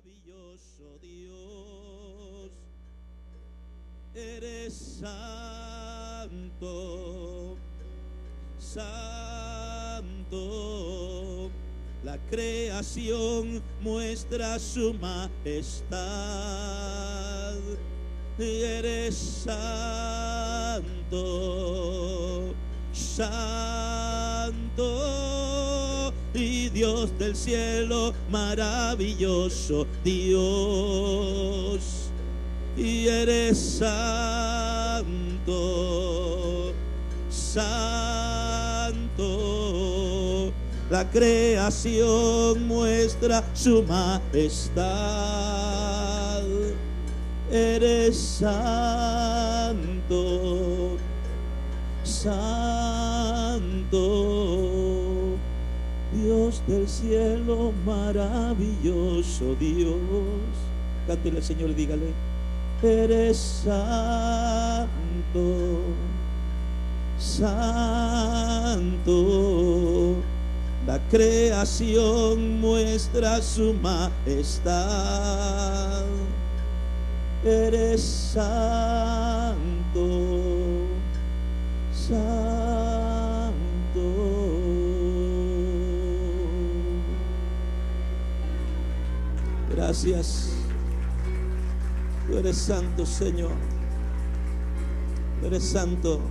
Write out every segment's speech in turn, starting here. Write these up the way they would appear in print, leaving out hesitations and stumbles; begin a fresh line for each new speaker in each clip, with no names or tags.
maravilloso Dios, eres santo, santo. La creación muestra su majestad. Eres santo, santo, y Dios del cielo, maravilloso Dios. Y eres santo, santo. La creación muestra su majestad. Eres santo, santo, Dios del cielo, maravilloso Dios. Cántele al Señor y dígale: eres santo, santo. La creación muestra su majestad. Eres santo, santo. Gracias. Tú eres santo, Señor. Tú eres santo.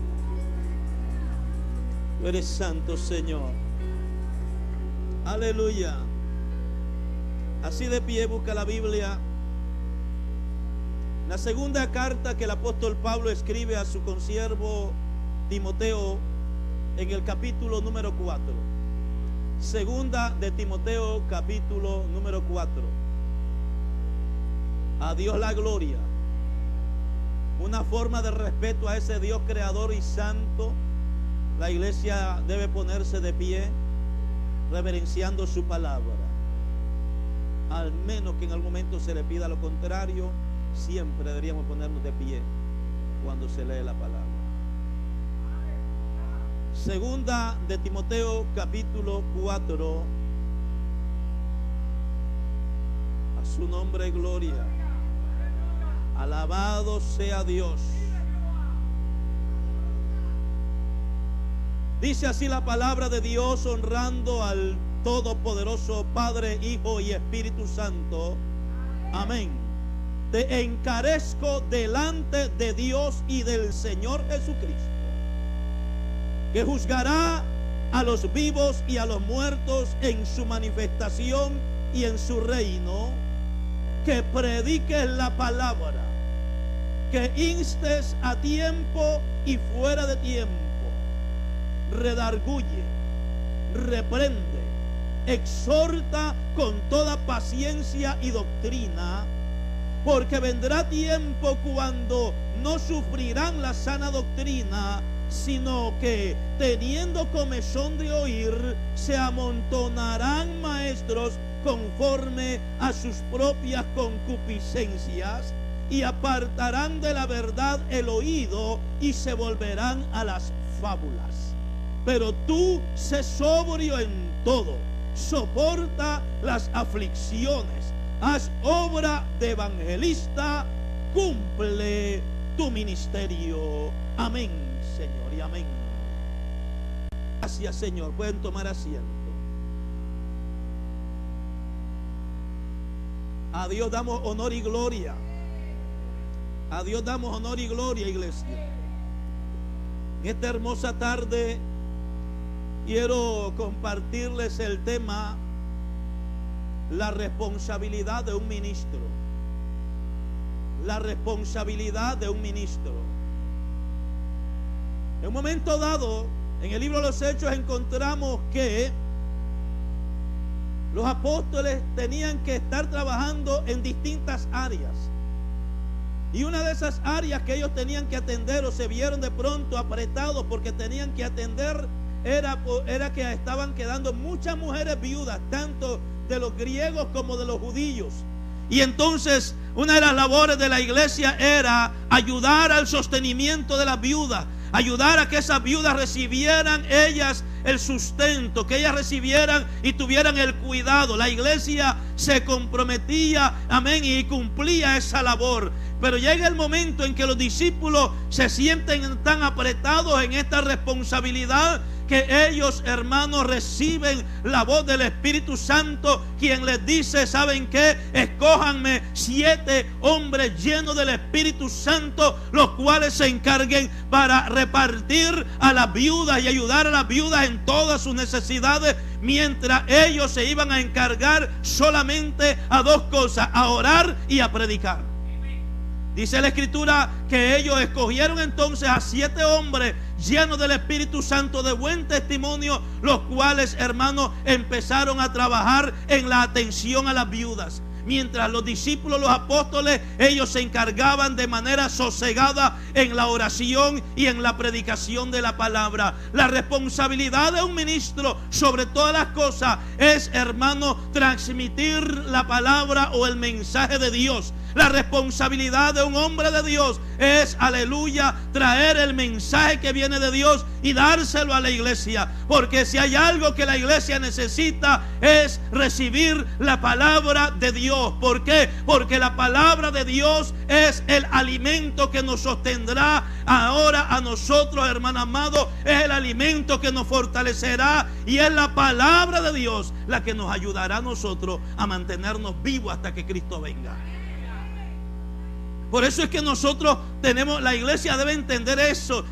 Tú eres santo, Señor. Aleluya. Así de pie, busca la Biblia. La segunda carta que el apóstol Pablo escribe a su consiervo Timoteo, en el capítulo número 4. Segunda de Timoteo, capítulo número 4. A Dios la gloria. Una forma de respeto a ese Dios creador y santo. La iglesia debe ponerse de pie, reverenciando su palabra. Al menos que en algún momento se le pida lo contrario, siempre deberíamos ponernos de pie cuando se lee la palabra. Segunda de Timoteo, capítulo 4. A su nombre gloria. Alabado sea Dios. Dice así la palabra de Dios, honrando al Todopoderoso Padre, Hijo y Espíritu Santo. Amén. Te encarezco delante de Dios y del Señor Jesucristo, que juzgará a los vivos y a los muertos en su manifestación y en su reino, que prediques la palabra, que instes a tiempo y fuera de tiempo, redarguye, reprende, exhorta con toda paciencia y doctrina, porque vendrá tiempo cuando no sufrirán la sana doctrina, sino que teniendo comezón de oír, se amontonarán maestros conforme a sus propias concupiscencias, y apartarán de la verdad el oído y se volverán a las fábulas. Pero tú sé sobrio en todo, soporta las aflicciones, haz obra de evangelista, cumple tu ministerio. Amén, Señor, y amén. Gracias, Señor. Pueden tomar asiento. A Dios damos honor y gloria. A Dios damos honor y gloria, iglesia. En esta hermosa tarde quiero compartirles el tema: la responsabilidad de un ministro. La responsabilidad de un ministro. En un momento dado, en el libro de los Hechos encontramos que los apóstoles tenían que estar trabajando en distintas áreas. Y una de esas áreas que ellos tenían que atender, o se vieron de pronto apretados porque tenían que atender, era que estaban quedando muchas mujeres viudas, tanto de los griegos como de los judíos. Y entonces una de las labores de la iglesia era ayudar al sostenimiento de las viudas, ayudar a que esas viudas recibieran ellas el sustento, que ellas recibieran y tuvieran el cuidado. La iglesia se comprometía, amén, y cumplía esa labor. Pero llega el momento en que los discípulos se sienten tan apretados en esta responsabilidad que ellos, hermanos, reciben la voz del Espíritu Santo, quien les dice: ¿saben qué? Escójanme 7 hombres llenos del Espíritu Santo, los cuales se encarguen para repartir a las viudas y ayudar a las viudas en todas sus necesidades, mientras ellos se iban a encargar solamente a 2 cosas: a orar y a predicar. Dice la Escritura que ellos escogieron entonces a 7 hombres llenos del Espíritu Santo, de buen testimonio, los cuales, hermanos, empezaron a trabajar en la atención a las viudas. Mientras los discípulos, los apóstoles, ellos se encargaban de manera sosegada en la oración y en la predicación de la palabra. La responsabilidad de un ministro sobre todas las cosas es, hermano, transmitir la palabra o el mensaje de Dios. La responsabilidad de un hombre de Dios es, aleluya, traer el mensaje que viene de Dios y dárselo a la iglesia. Porque si hay algo que la iglesia necesita, es recibir la palabra de Dios. ¿Por qué? Porque la palabra de Dios es el alimento que nos sostendrá ahora a nosotros, hermano amado. Es el alimento que nos fortalecerá, y es la palabra de Dios la que nos ayudará a nosotros a mantenernos vivos hasta que Cristo venga. Por eso es que nosotros tenemos, la iglesia debe entender eso,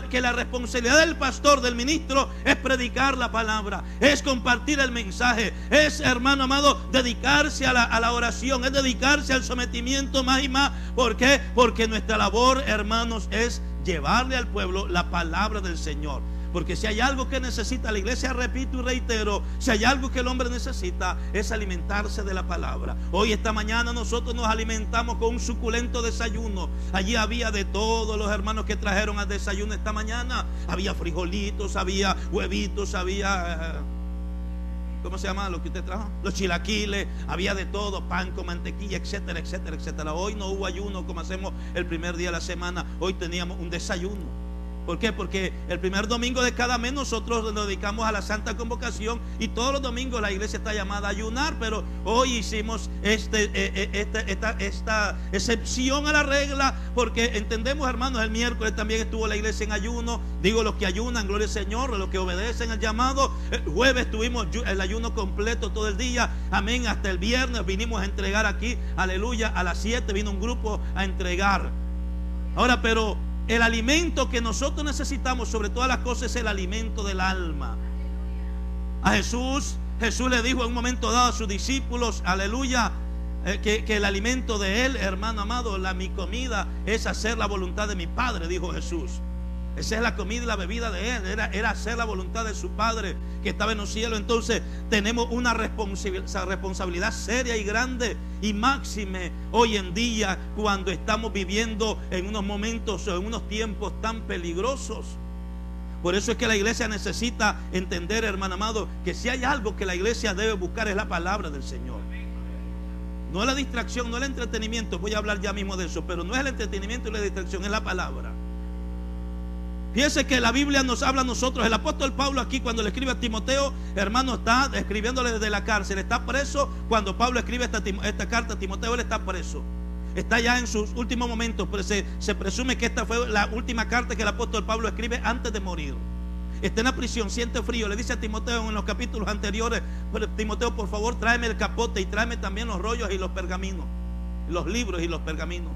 que la responsabilidad del pastor, del ministro, es predicar la palabra, es compartir el mensaje, es, hermano amado, dedicarse a la oración, es dedicarse al sometimiento más y más. ¿Por qué? Porque nuestra labor, hermanos, es llevarle al pueblo la palabra del Señor. Porque si hay algo que necesita la iglesia, repito y reitero, si hay algo que el hombre necesita, es alimentarse de la palabra. Hoy, esta mañana, nosotros nos alimentamos con un suculento desayuno. Allí había de todos los hermanos que trajeron al desayuno esta mañana. Había frijolitos, había huevitos, había... ¿cómo se llama lo que usted trajo? Los chilaquiles, había de todo, pan con mantequilla, etcétera, etcétera, etcétera. Hoy no hubo ayuno como hacemos el primer día de la semana. Hoy teníamos un desayuno. ¿Por qué? Porque el primer domingo de cada mes nosotros nos dedicamos a la Santa Convocación, y todos los domingos la iglesia está llamada a ayunar. Pero hoy hicimos esta excepción a la regla, porque entendemos, hermanos, el miércoles también estuvo la iglesia en ayuno. Digo, los que ayunan, gloria al Señor, los que obedecen el llamado. El jueves tuvimos el ayuno completo todo el día, amén, hasta el viernes vinimos a entregar aquí, aleluya, a las 7 vino un grupo a entregar. Ahora, pero el alimento que nosotros necesitamos sobre todas las cosas es el alimento del alma. A Jesús le dijo en un momento dado a sus discípulos, aleluya, que el alimento de él, hermano amado, mi comida es hacer la voluntad de mi Padre, dijo Jesús. Esa es la comida y la bebida de él, era hacer la voluntad de su Padre que estaba en los cielos. Entonces tenemos una responsabilidad seria y grande, y máxime hoy en día, cuando estamos viviendo en unos momentos o en unos tiempos tan peligrosos. Por eso es que la iglesia necesita entender, hermano amado, que si hay algo que la iglesia debe buscar, es la palabra del Señor. No es la distracción, no es el entretenimiento. Voy a hablar ya mismo de eso, pero no es el entretenimiento y la distracción, es la palabra. Fíjense que la Biblia nos habla a nosotros. El apóstol Pablo aquí, cuando le escribe a Timoteo, hermano, está escribiéndole desde la cárcel. Está preso. Cuando Pablo escribe esta carta a Timoteo, él está preso. Está ya en sus últimos momentos. Pero se presume que esta fue la última carta que el apóstol Pablo escribe antes de morir. Está en la prisión, siente frío. Le dice a Timoteo en los capítulos anteriores: Timoteo, por favor, tráeme el capote y tráeme también los rollos y los pergaminos, los libros y los pergaminos.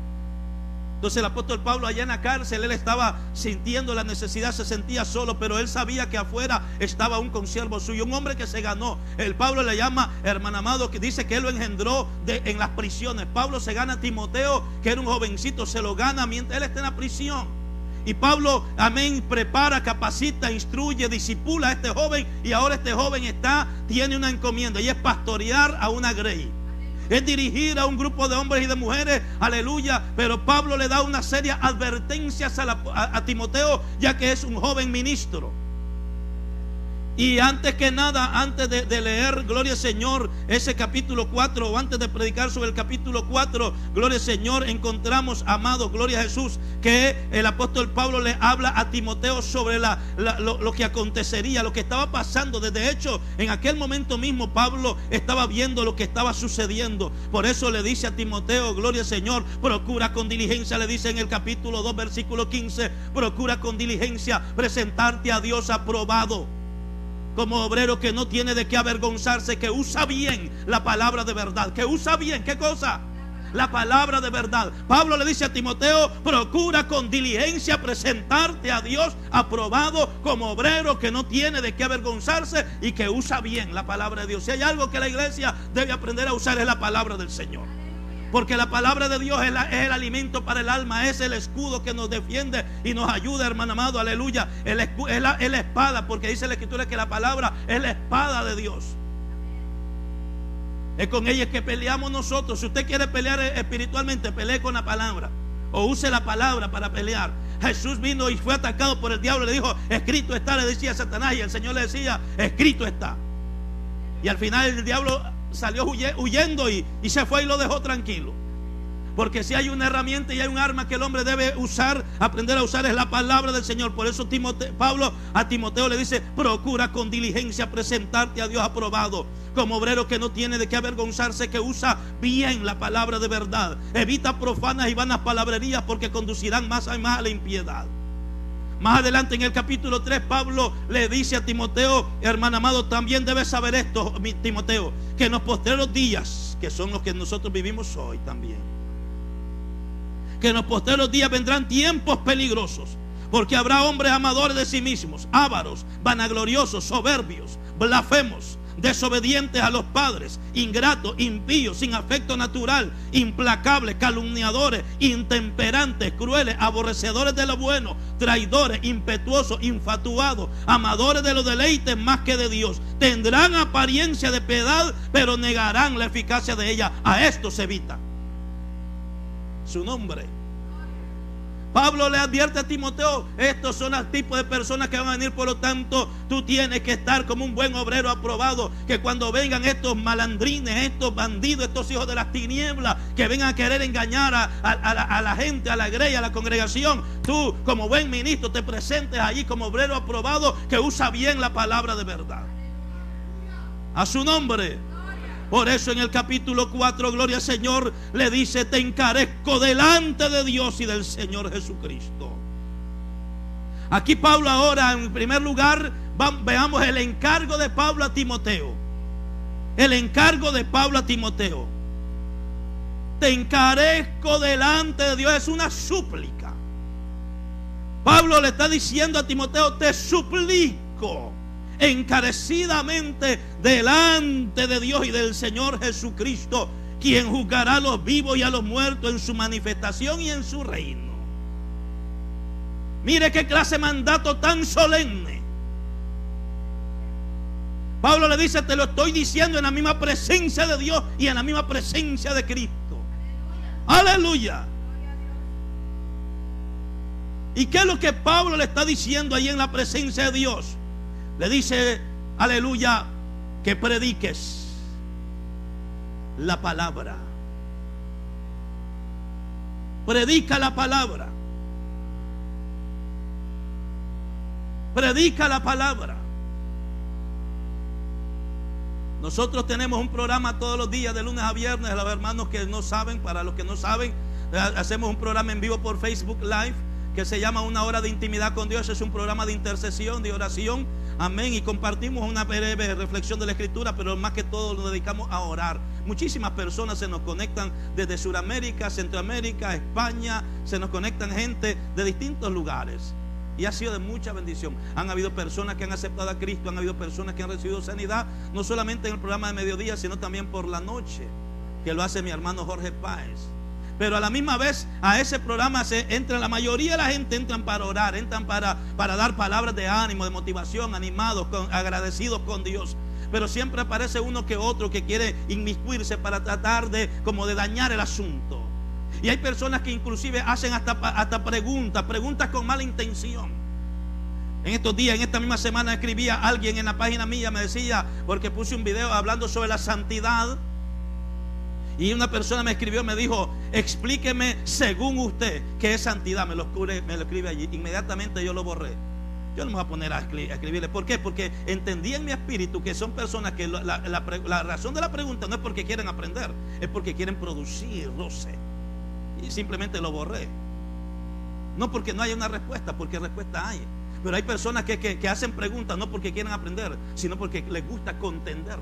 Entonces el apóstol Pablo, allá en la cárcel, él estaba sintiendo la necesidad, se sentía solo, pero él sabía que afuera estaba un consiervo suyo, un hombre que se ganó. El Pablo le llama, hermano amado, que dice que él lo engendró en las prisiones. Pablo se gana a Timoteo, que era un jovencito, se lo gana mientras él está en la prisión. Y Pablo, amén, prepara, capacita, instruye, disipula a este joven, y ahora este joven tiene una encomienda, y es pastorear a una grey. Es dirigir a un grupo de hombres y de mujeres, aleluya. Pero Pablo le da una seria advertencia a Timoteo, ya que es un joven ministro. Y antes que nada, antes de leer, gloria al Señor, ese capítulo 4, o antes de predicar sobre el capítulo 4, gloria al Señor, encontramos, amados, gloria a Jesús, que el apóstol Pablo le habla a Timoteo sobre lo que acontecería, lo que estaba pasando. De hecho, en aquel momento mismo Pablo estaba viendo lo que estaba sucediendo. Por eso le dice a Timoteo, gloria al Señor, procura con diligencia, le dice en el capítulo 2, versículo 15, procura con diligencia presentarte a Dios aprobado, como obrero que no tiene de qué avergonzarse, que usa bien la palabra de verdad, que usa bien, ¿qué cosa? La palabra de verdad. Pablo le dice a Timoteo, procura con diligencia presentarte a Dios aprobado, como obrero que no tiene de qué avergonzarse y que usa bien la palabra de Dios. Si hay algo que la iglesia debe aprender a usar, es la palabra del Señor. Porque la palabra de Dios es el alimento para el alma, es el escudo que nos defiende y nos ayuda, hermano amado, aleluya. Es la espada, porque dice la Escritura que la palabra es la espada de Dios. Es con ella que peleamos nosotros. Si usted quiere pelear espiritualmente, pelee con la palabra, o use la palabra para pelear. Jesús vino y fue atacado por el diablo, le dijo, escrito está, le decía Satanás, y el Señor le decía, escrito está. Y al final el diablo salió huyendo y se fue y lo dejó tranquilo. Porque si hay una herramienta y hay un arma que el hombre debe usar, aprender a usar, es la palabra del Señor. Por eso Pablo a Timoteo le dice, procura con diligencia presentarte a Dios aprobado, como obrero que no tiene de qué avergonzarse, que usa bien la palabra de verdad. Evita profanas y vanas palabrerías, porque conducirán más y más a la impiedad. Más adelante en el capítulo 3, Pablo le dice a Timoteo, hermano amado, también debes saber esto, Timoteo, que en los postreros días, que son los que nosotros vivimos hoy también, que en los postreros días vendrán tiempos peligrosos, porque habrá hombres amadores de sí mismos, ávaros, vanagloriosos, soberbios, blasfemos, desobedientes a los padres, ingratos, impíos, sin afecto natural, implacables, calumniadores, intemperantes, crueles, aborrecedores de lo bueno, traidores, impetuosos, infatuados, amadores de los deleites más que de Dios. Tendrán apariencia de piedad, pero negarán la eficacia de ella. A esto se evita. Su nombre. Pablo le advierte a Timoteo, estos son los tipos de personas que van a venir. Por lo tanto, tú tienes que estar como un buen obrero aprobado, que cuando vengan estos malandrines, estos bandidos, estos hijos de las tinieblas, que vengan a querer engañar a la gente, a la grey, a la congregación, tú como buen ministro te presentes allí como obrero aprobado, que usa bien la palabra de verdad. A su nombre. Por eso en el capítulo 4, gloria al Señor, le dice, te encarezco delante de Dios y del Señor Jesucristo. Aquí Pablo ahora, en primer lugar, veamos el encargo de Pablo a Timoteo. El encargo de Pablo a Timoteo. Te encarezco delante de Dios, es una súplica. Pablo le está diciendo a Timoteo, te suplico encarecidamente delante de Dios y del Señor Jesucristo, quien juzgará a los vivos y a los muertos en su manifestación y en su reino. Mire qué clase de mandato tan solemne. Pablo le dice, te lo estoy diciendo en la misma presencia de Dios y en la misma presencia de Cristo. Aleluya. ¿Y qué es lo que Pablo le está diciendo ahí en la presencia de Dios? Le dice, aleluya, que prediques la palabra. Predica la palabra. Predica la palabra. Nosotros tenemos un programa todos los días, de lunes a viernes. A los hermanos que no saben, para los que no saben, hacemos un programa en vivo por Facebook Live que se llama Una Hora de Intimidad con Dios. Es un programa de intercesión, de oración. Amén. Y compartimos una breve reflexión de la Escritura, pero más que todo nos dedicamos a orar. Muchísimas personas se nos conectan desde Sudamérica, Centroamérica, España. Se nos conectan gente de distintos lugares. Y ha sido de mucha bendición. Han habido personas que han aceptado a Cristo, han habido personas que han recibido sanidad, no solamente en el programa de mediodía, sino también por la noche, que lo hace mi hermano Jorge Páez. Pero a la misma vez a ese programa se entra, la mayoría de la gente entran para orar, entran para dar palabras de ánimo, de motivación, animados, agradecidos con Dios. Pero siempre aparece uno que otro que quiere inmiscuirse para tratar de dañar el asunto. Y hay personas que inclusive hacen hasta preguntas con mala intención. En estos días, en esta misma semana, escribía alguien en la página mía, me decía, porque puse un video hablando sobre la santidad, y una persona me escribió, me dijo, explíqueme según usted qué es santidad. Me lo escribe allí. Inmediatamente yo lo borré. Yo no me voy a poner a escribirle. ¿Por qué? Porque entendí en mi espíritu que son personas que la razón de la pregunta no es porque quieren aprender, es porque quieren producir roce. Y simplemente lo borré. No porque no haya una respuesta, porque respuesta hay. Pero hay personas que hacen preguntas no porque quieren aprender, sino porque les gusta contender.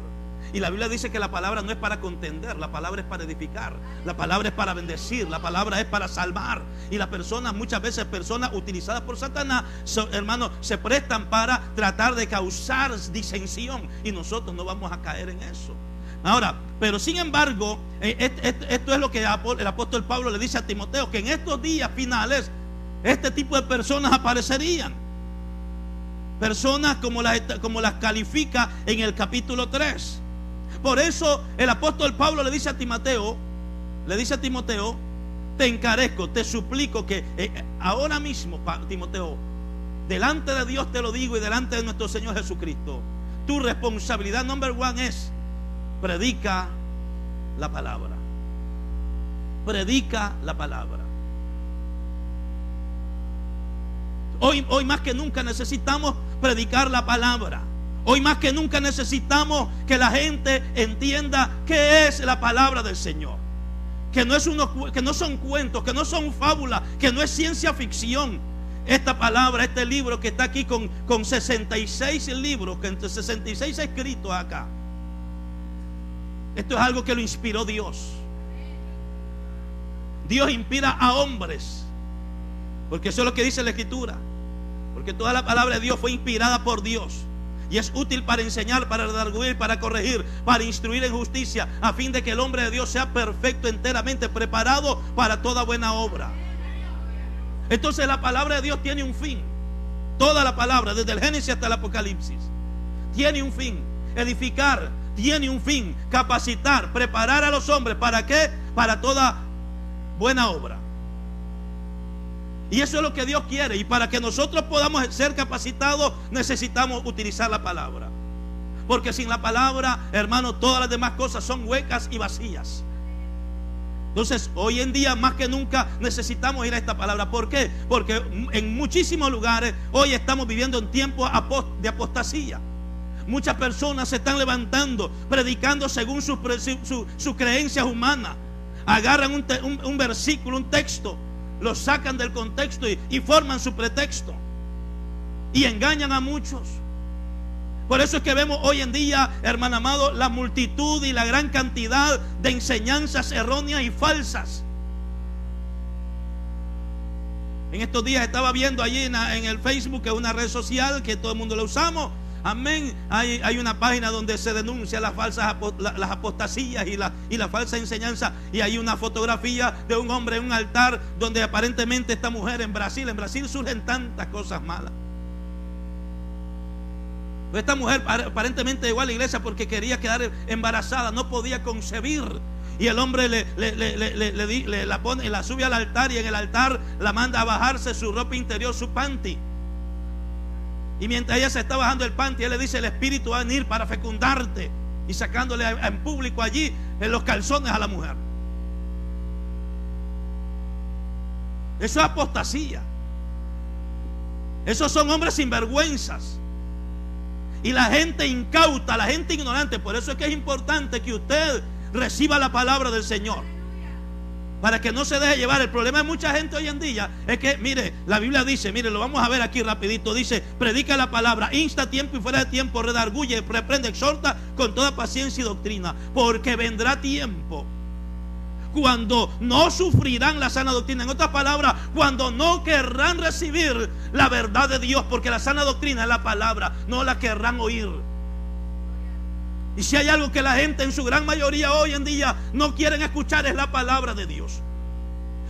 Y la Biblia dice que la palabra no es para contender, la palabra es para edificar, la palabra es para bendecir, la palabra es para salvar. Y las personas, muchas veces personas utilizadas por Satanás, hermanos, se prestan para tratar de causar disensión, y nosotros no vamos a caer en eso. Ahora, pero sin embargo, esto es lo que el apóstol Pablo le dice a Timoteo, que en estos días finales este tipo de personas aparecerían. Personas como las califica en el capítulo 3. Por eso el apóstol Pablo le dice a Timoteo, te encarezco, te suplico que ahora mismo, Timoteo, delante de Dios te lo digo y delante de nuestro Señor Jesucristo, tu responsabilidad number one es predica la palabra. Predica la palabra. Hoy más que nunca necesitamos predicar la palabra. Hoy más que nunca necesitamos que la gente entienda qué es la palabra del Señor. Que no son cuentos, que no son fábulas, que no es ciencia ficción. Esta palabra, este libro que está aquí con 66 libros, que entre 66 escritos acá. Esto es algo que lo inspiró Dios. Dios inspira a hombres, porque eso es lo que dice la Escritura. Porque toda la palabra de Dios fue inspirada por Dios y es útil para enseñar, para redarguir, para corregir, para instruir en justicia, a fin de que el hombre de Dios sea perfecto, enteramente preparado para toda buena obra. Entonces la palabra de Dios tiene un fin. Toda la palabra, desde el Génesis hasta el Apocalipsis, tiene un fin. Edificar tiene un fin. Capacitar, preparar a los hombres. ¿Para qué? Para toda buena obra. Y eso es lo que Dios quiere. Y para que nosotros podamos ser capacitados, necesitamos utilizar la palabra. Porque sin la palabra, hermano, todas las demás cosas son huecas y vacías. Entonces, hoy en día más que nunca necesitamos ir a esta palabra. ¿Por qué? Porque en muchísimos lugares hoy estamos viviendo en tiempos de apostasía. Muchas personas se están levantando, predicando según sus creencias humanas. Agarran un versículo, un texto, lo sacan del contexto y forman su pretexto y engañan a muchos. Por eso es que vemos hoy en día, hermano amado, la multitud y la gran cantidad de enseñanzas erróneas y falsas. En estos días estaba viendo allí en el Facebook, que es una red social que todo el mundo la usamos. Amén. Hay una página donde se denuncia las apostasías y la falsa enseñanza. Y hay una fotografía de un hombre en un altar donde aparentemente esta mujer en Brasil surgen tantas cosas malas. Esta mujer aparentemente llegó a la iglesia porque quería quedar embarazada, no podía concebir. Y el hombre la sube al altar, y en el altar la manda a bajarse su ropa interior, su panty. Y mientras ella se está bajando el panty, él le dice: el espíritu va a venir para fecundarte. Y sacándole en público allí en los calzones a la mujer. Eso es apostasía. Esos son hombres sinvergüenzas. Y la gente incauta, la gente ignorante. Por eso es que es importante que usted reciba la palabra del Señor, para que no se deje llevar. El problema de mucha gente hoy en día es que, mire, la Biblia dice, mire, lo vamos a ver aquí rapidito. Dice: predica la palabra, insta a tiempo y fuera de tiempo, redarguye, reprende, exhorta con toda paciencia y doctrina, porque vendrá tiempo cuando no sufrirán la sana doctrina. En otras palabras, cuando no querrán recibir la verdad de Dios, porque la sana doctrina es la palabra, no la querrán oír. Y si hay algo que la gente en su gran mayoría hoy en día no quieren escuchar, es la palabra de Dios.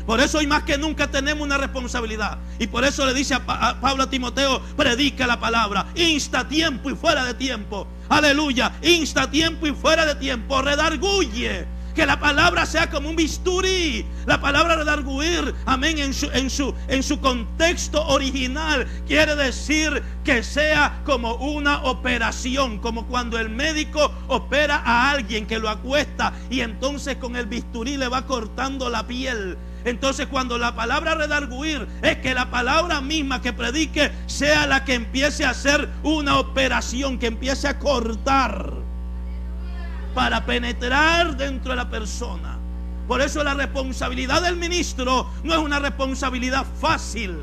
Por eso hoy más que nunca tenemos una responsabilidad. Y por eso le dice a Pablo a Timoteo: predica la palabra, insta a tiempo y fuera de tiempo. Aleluya, insta a tiempo y fuera de tiempo, redarguye. Que la palabra sea como un bisturí. La palabra redarguir, amén, en su contexto original quiere decir que sea como una operación, como cuando el médico opera a alguien, que lo acuesta y entonces con el bisturí le va cortando la piel. Entonces cuando la palabra redarguir es que la palabra misma que predique sea la que empiece a hacer una operación, que empiece a cortar para penetrar dentro de la persona. Por eso la responsabilidad del ministro no es una responsabilidad fácil.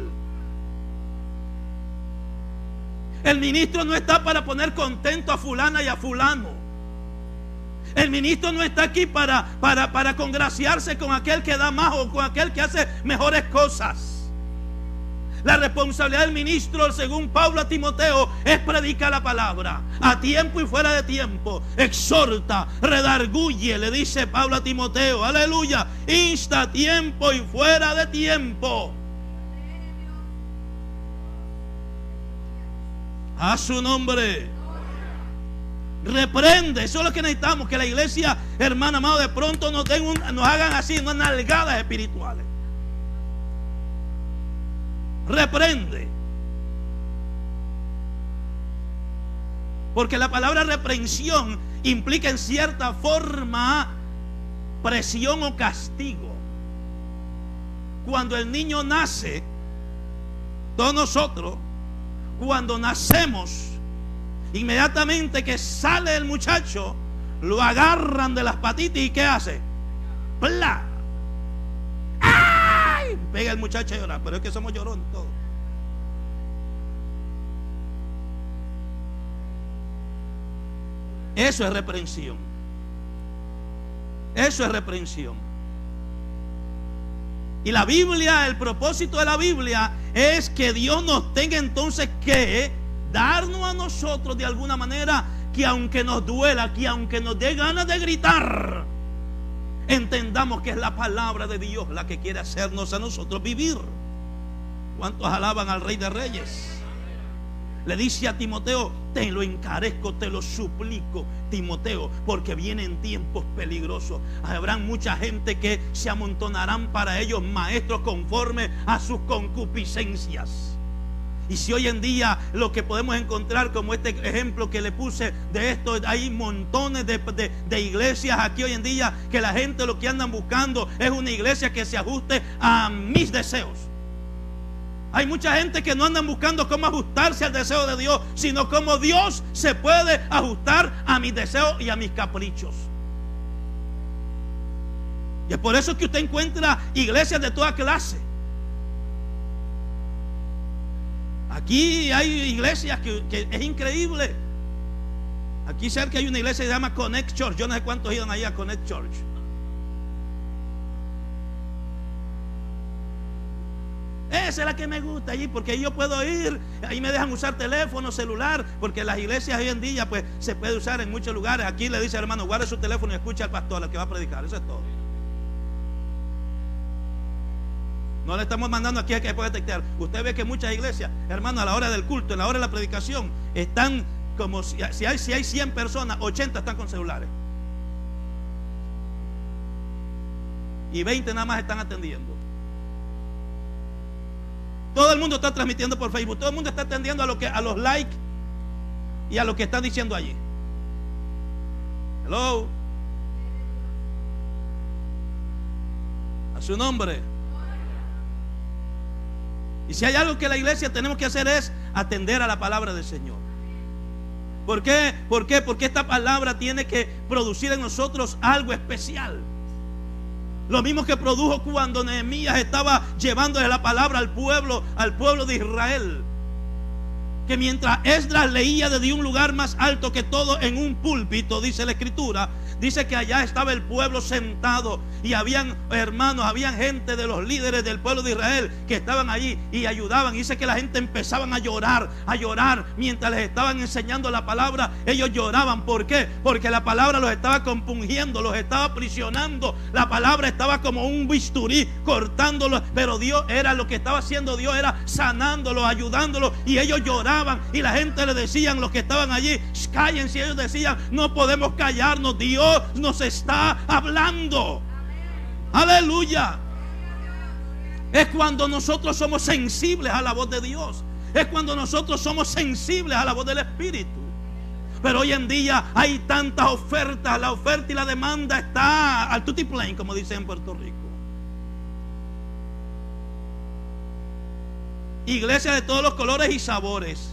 El ministro no está para poner contento a fulana y a fulano. El ministro no está aquí para congraciarse con aquel que da más o con aquel que hace mejores cosas. La responsabilidad del ministro, según Pablo a Timoteo, es predicar la palabra a tiempo y fuera de tiempo. Exhorta, redarguye, le dice Pablo a Timoteo. Aleluya. Insta a tiempo y fuera de tiempo. A su nombre. Reprende. Eso es lo que necesitamos. Que la iglesia, hermano amado, de pronto nos hagan así, unas nalgadas espirituales. Reprende. Porque la palabra reprensión implica en cierta forma presión o castigo. Cuando el niño nace, todos nosotros, cuando nacemos, inmediatamente que sale el muchacho, lo agarran de las patitas y ¿qué hace? ¡Pla! ¡Ay! Pega el muchacho a llorar, pero es que somos llorones todos. Eso es reprensión. Eso es reprensión. Y la Biblia, el propósito de la Biblia es que Dios nos tenga entonces que darnos a nosotros de alguna manera, que aunque nos duela, que aunque nos dé ganas de gritar, entendamos que es la palabra de Dios la que quiere hacernos a nosotros vivir. ¿Cuántos alaban al Rey de Reyes? Le dice a Timoteo: te lo encarezco, te lo suplico, Timoteo, porque vienen tiempos peligrosos. Habrán mucha gente que se amontonarán para ellos maestros conforme a sus concupiscencias. Y si hoy en día lo que podemos encontrar, como este ejemplo que le puse de esto, hay montones de iglesias aquí hoy en día que la gente lo que andan buscando es una iglesia que se ajuste a mis deseos. Hay mucha gente que no andan buscando cómo ajustarse al deseo de Dios, sino cómo Dios se puede ajustar a mis deseos y a mis caprichos. Y es por eso que usted encuentra iglesias de toda clase. Aquí hay iglesias que es increíble. Aquí cerca hay una iglesia que se llama Connect Church. Yo no sé cuántos iban ahí a Connect Church. Esa es la que me gusta allí, porque ahí yo puedo ir, ahí me dejan usar teléfono, celular, porque las iglesias hoy en día pues se puede usar en muchos lugares. Aquí le dice: hermano, guarde su teléfono y escucha al pastor, al que va a predicar. Eso es todo. No le estamos mandando aquí a que pueda detectar. Usted ve que muchas iglesias, hermano, a la hora del culto, en la hora de la predicación, están como si hay 100 personas, 80 están con celulares y 20 nada más están atendiendo. Todo el mundo está transmitiendo por Facebook. Todo el mundo está atendiendo a los likes y a lo que están diciendo allí. Hello. A su nombre. Y si hay algo que la iglesia tenemos que hacer es atender a la palabra del Señor. ¿Por qué? ¿Por qué? Porque esta palabra tiene que producir en nosotros algo especial. Lo mismo que produjo cuando Nehemías estaba llevándole la palabra al pueblo de Israel. Que mientras Esdras leía desde un lugar más alto que todo, en un púlpito, dice la escritura, dice que allá estaba el pueblo sentado y habían hermanos, habían gente de los líderes del pueblo de Israel que estaban allí y ayudaban. Dice que la gente empezaban a llorar mientras les estaban enseñando la palabra. Ellos lloraban. ¿Por qué? Porque la palabra los estaba compungiendo, los estaba aprisionando. La palabra estaba como un bisturí cortándolos, pero Dios era lo que estaba haciendo. Dios era sanándolos, ayudándolos, y ellos lloraban. Y la gente le decían, los que estaban allí: cállense. Y ellos decían: no podemos callarnos, Dios Dios nos está hablando. Aleluya. Es cuando nosotros somos sensibles a la voz de Dios. Es cuando nosotros somos sensibles a la voz del Espíritu. Pero hoy en día hay tantas ofertas. La oferta y la demanda está al tutiplén, como dicen en Puerto Rico. Iglesias de todos los colores y sabores.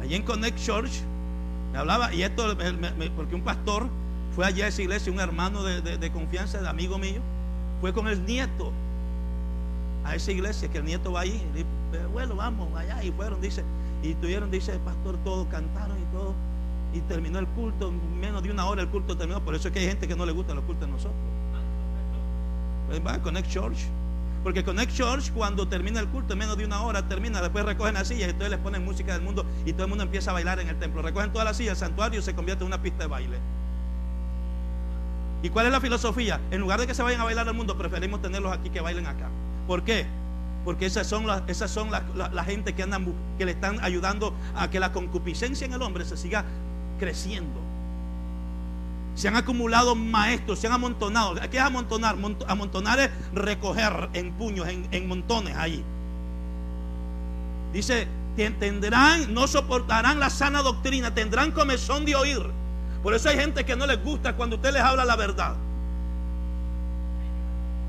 Allí en Connect Church me hablaba, y esto porque un pastor fue allá a esa iglesia, un hermano de confianza, de amigo mío, fue con el nieto a esa iglesia, que el nieto va ahí, y dice, bueno, vamos allá, y fueron, dice, y tuvieron, dice el pastor, todos cantaron y todo, y terminó el culto, en menos de una hora el culto terminó. Por eso es que hay gente que no le gustan los cultos de nosotros. Pues va a Connect Church, porque Connect Church, cuando termina el culto en menos de una hora termina, después recogen las sillas y entonces les ponen música del mundo y todo el mundo empieza a bailar en el templo. Recogen todas las sillas, el santuario se convierte en una pista de baile. ¿Y cuál es la filosofía? En lugar de que se vayan a bailar al mundo, preferimos tenerlos aquí que bailen acá. ¿Por qué? Porque esas son la gente que andan, que le están ayudando a que la concupiscencia en el hombre se siga creciendo. Se han acumulado maestros, se han amontonado. ¿Qué es amontonar? Amontonar es recoger en puños, en montones ahí. Dice, no soportarán la sana doctrina, tendrán comezón de oír. Por eso hay gente que no les gusta cuando usted les habla la verdad.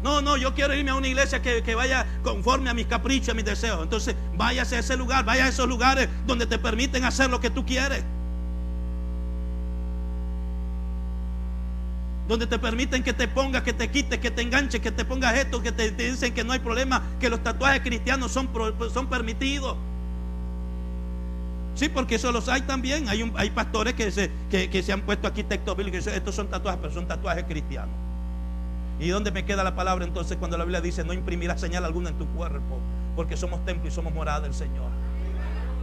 No, yo quiero irme a una iglesia que vaya conforme a mis caprichos, a mis deseos. Entonces váyase a ese lugar, vaya a esos lugares donde te permiten hacer lo que tú quieres, donde te permiten que te pongas, que te quites, que te enganches, que te pongas esto, que te dicen que no hay problema, que los tatuajes cristianos son permitidos. Sí, porque eso los hay también. Hay pastores que se han puesto aquí textos bíblicos y dicen, estos son tatuajes, pero son tatuajes cristianos. ¿Y dónde me queda la palabra entonces cuando la Biblia dice, no imprimirás señal alguna en tu cuerpo, porque somos templo y somos morada del Señor?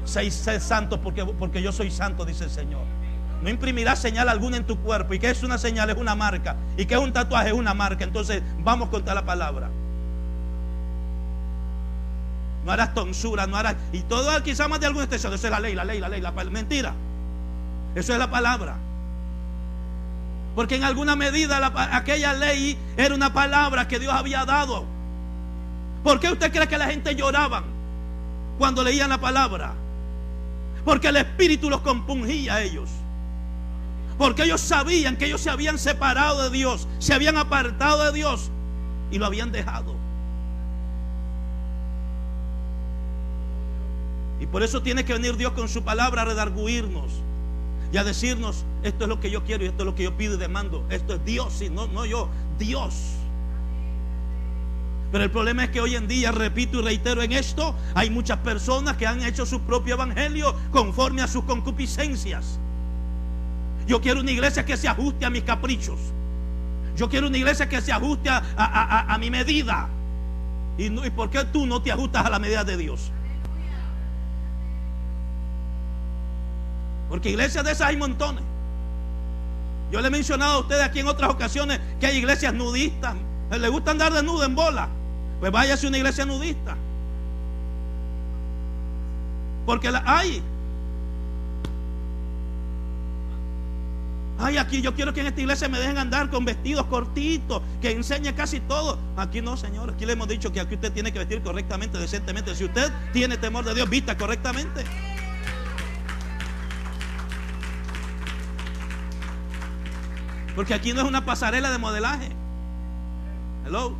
Sed santos porque yo soy santo, dice el Señor. No imprimirás señal alguna en tu cuerpo. ¿Y qué es una señal? Es una marca. ¿Y qué es un tatuaje? Es una marca. Entonces vamos contra la palabra. No harás tonsura, no harás. Y todo quizás más de alguna extensión. Eso es la ley. Mentira. Eso es la palabra. Porque en alguna medida aquella ley era una palabra que Dios había dado. ¿Por qué usted cree que la gente lloraba cuando leían la palabra? Porque el Espíritu los compungía a ellos. Porque ellos sabían que ellos se habían separado de Dios, se habían apartado de Dios y lo habían dejado. Y por eso tiene que venir Dios con su palabra a redarguirnos y a decirnos, esto es lo que yo quiero y esto es lo que yo pido y demando. Esto es Dios, y no yo, Dios. Pero el problema es que hoy en día, repito y reitero en esto, hay muchas personas que han hecho su propio evangelio conforme a sus concupiscencias. Yo quiero una iglesia que se ajuste a mis caprichos. Yo quiero una iglesia que se ajuste a mi medida. ¿Y por qué tú no te ajustas a la medida de Dios? Porque iglesias de esas hay montones. Yo le he mencionado a ustedes aquí en otras ocasiones que hay iglesias nudistas. ¿Les gusta andar de nudo en bola? Pues váyase a una iglesia nudista. Porque la hay. Ay, aquí yo quiero que en esta iglesia me dejen andar con vestidos cortitos, que enseñe casi todo. Aquí no, señor. Aquí le hemos dicho que aquí usted tiene que vestir correctamente, decentemente. Si usted tiene temor de Dios, vista correctamente. Porque aquí no es una pasarela de modelaje. Hello.